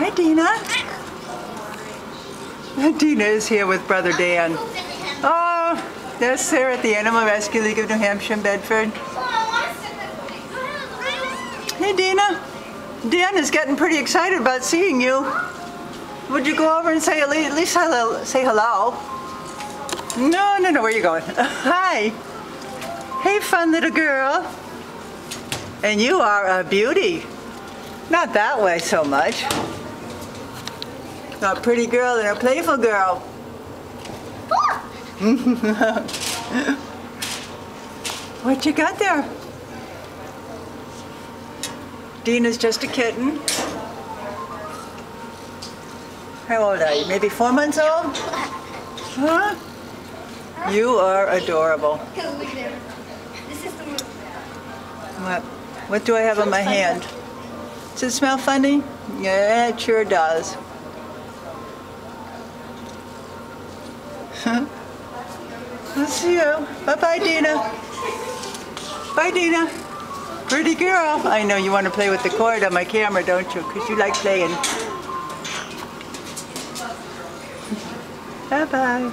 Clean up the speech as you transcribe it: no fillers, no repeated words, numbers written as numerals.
Hi, Dina. Dina is here with Brother Dan. Oh, that's there at the Animal Rescue League of New Hampshire in Bedford. Hey, Dina. Dan is getting pretty excited about seeing you. Would you go over and say at least hello? Say hello. No, where are you going? Hi. Hey, fun little girl. And you are a beauty. Not that way so much. A pretty girl and a playful girl. What you got there? Dina's just a kitten. How old are you? Maybe 4 months old? Huh? You are adorable. What do I have on my hand? Does it smell funny? Yeah, it sure does. Let's see you. Bye-bye, Dina. Bye, Dina. Pretty girl. I know you want to play with the cord on my camera, don't you? Because you like playing. Bye-bye.